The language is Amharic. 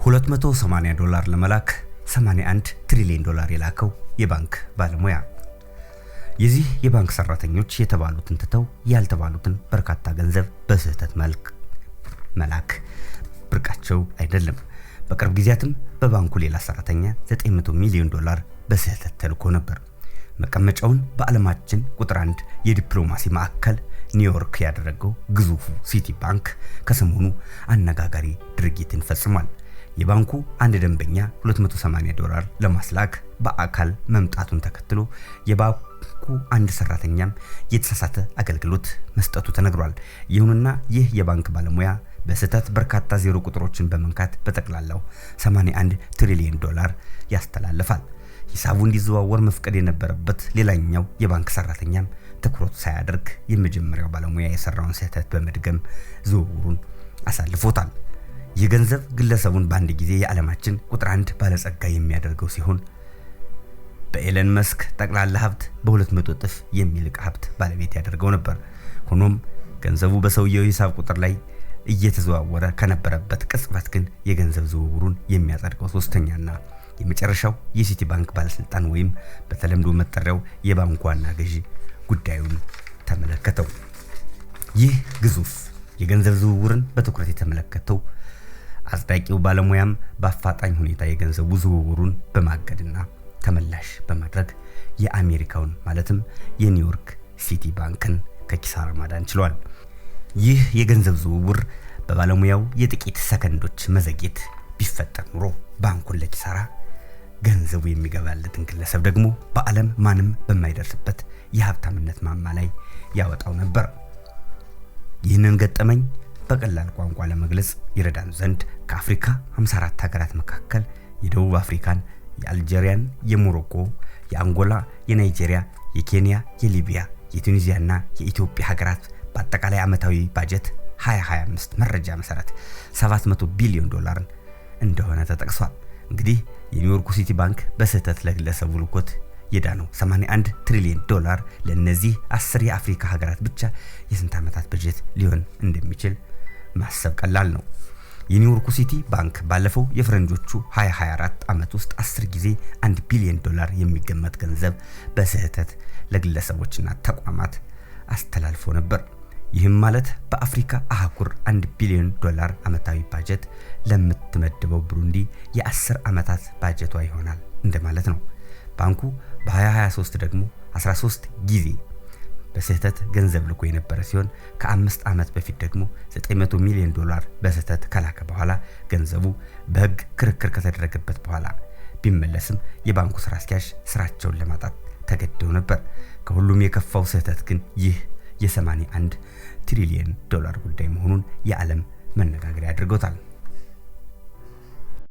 $280 ለመላክ $81 ትሪሊዮን የላከው የባንክ ባለሙያ። የዚህ የባንክ ሰራተኞች የተባሉትን ትተው ያልተባሉትን በርካታ ገንዘብ በስህተት መልክ መላክ ብርቃቸው አይደለም። በቅርብ ጊዜያትም በባንኩ ሌላ ሰራተኛ $900 ሚሊዮን በስህተት ተልኮ ነበር። መቀመጫውን በዓለማችን ቁጥር 1 የዲፕሎማሲ ማዕከል ኒውዮርክ ያደረገው ግዙፉ ሲቲ ባንክ ከሰሞኑ አነጋጋሪ ድርጊትን ፈጽሟል። የባንኩ አንድ ደንበኛ $280 ለማስላክ በአካል መምጣቱን ተከትሎ የባንኩ አንድ ሰራተኛም የተሳሳተ አገልግሎት መስጠቱ ተነግሯል። ይሁንና ይህ የባንክ ባለሙያ በስህተት በርካታ ዜሮ ቁጥሮችን በመንካት በጠቅላላው $81 ትሪሊዮን ያስተላልፋል። ሂሳቡ እንዲዘዋወር መፍቀድ የነበረበት ሌላኛው የባንክ ሰራተኛም ትኩረት ሳያደርግ የመጀመሪያው ባለሙያ የሰራውን ስህተት በመድገም ዝውውሩን አሳልፎታል። ይህ ገንዘብ ግለሰቡን በአንድ ጊዜ የዓለማችን ቁጥር 1 ባለጸጋ የሚያደርገው ሲሆን በኤለን መስክ ጠቅላላ ሀብት በ200 እጥፍ የሚልቅ ሀብት ባለቤት ያደርገው ነበር። ሆኖም ገንዘቡ በሰውየው ሂሳብ ቁጥር ላይ እየተዘዋወረ ከነበረበት ቅጽበት ግን የገንዘብ ዝውውሩን የሚያጸድቀው ሶስተኛና የመጨረሻው የሲቲ ባንክ ባለስልጣን ወይም በተለምዶ መጠሪያው የባንኩ ዋና ገዢ ጉዳዩን ተመለከተው። ይህ ግዙፍ የገንዘብ ዝውውርን በትኩረት የተመለከተው አጽዳቂው ባለሙያም በአፋጣኝ ሁኔታ የገንዘቡ ዝውውሩን በማገድና ተመላሽ በማድረግ የአሜሪካውን ማለትም የኒውዮርክ ሲቲ ባንክን ከኪሳራ ማዳን ችሏል። ይህ የገንዘብ ዝውውር በባለሙያው የጥቂት ሰከንዶች መዘግየት ቢፈጠር ኑሮ ባንኩን ለኪሳራ ገንዘቡ የሚገባለትን ግለሰብ ደግሞ በዓለም ማንም በማይደርስበት የሀብታምነት ማማ ላይ ያወጣው ነበር። ይህንን ገጠመኝ በቀላል ቋንቋ ለመግለጽ ይረዳን ዘንድ ከአፍሪካ 54 ሀገራት መካከል የደቡብ አፍሪካን፣ የአልጄሪያን፣ የሞሮኮ፣ የአንጎላ፣ የናይጄሪያ፣ የኬንያ፣ የሊቢያ፣ የቱኒዚያና የኢትዮጵያ ሀገራት በአጠቃላይ ዓመታዊ ባጀት 2025 መረጃ መሰረት $700 ቢሊዮን እንደሆነ ተጠቅሷል። እንግዲህ የኒውዮርክ ሲቲ ባንክ በስህተት ለግለሰቡ ልኮት የዳነው $81 ትሪሊዮን ለነዚህ 10 የአፍሪካ ሀገራት ብቻ የስንት ዓመታት በጀት ሊሆን እንደሚችል ማሰብ ቀላል ነው። የኒውዮርክ ሲቲ ባንክ ባለፈው የፈረንጆቹ 2024 ዓመት ውስጥ 10 ጊዜ $1 ቢሊዮን የሚገመት ገንዘብ በስህተት ለግለሰቦችና ተቋማት አስተላልፎ ነበር። ይህም ማለት በአፍሪካ አህጉር $1 ቢሊዮን ዓመታዊ ባጀት ለምትመድበው ብሩንዲ የ10 ዓመታት ባጀቷ ይሆናል እንደማለት ነው። ባንኩ በ2023 ደግሞ 13 ጊዜ በስህተት ገንዘብ ልኮ የነበረ ሲሆን ከ5 ዓመት በፊት ደግሞ $900 ሚሊዮን በስህተት ከላከ በኋላ ገንዘቡ በህግ ክርክር ከተደረገበት በኋላ ቢመለስም የባንኩ ስራ አስኪያጅ ስራቸውን ለማጣት ተገደው ነበር። ከሁሉም የከፋው ስህተት ግን ይህ የ$81 ትሪሊዮን ጉዳይ መሆኑን የዓለም መነጋገሪያ አድርጎታል።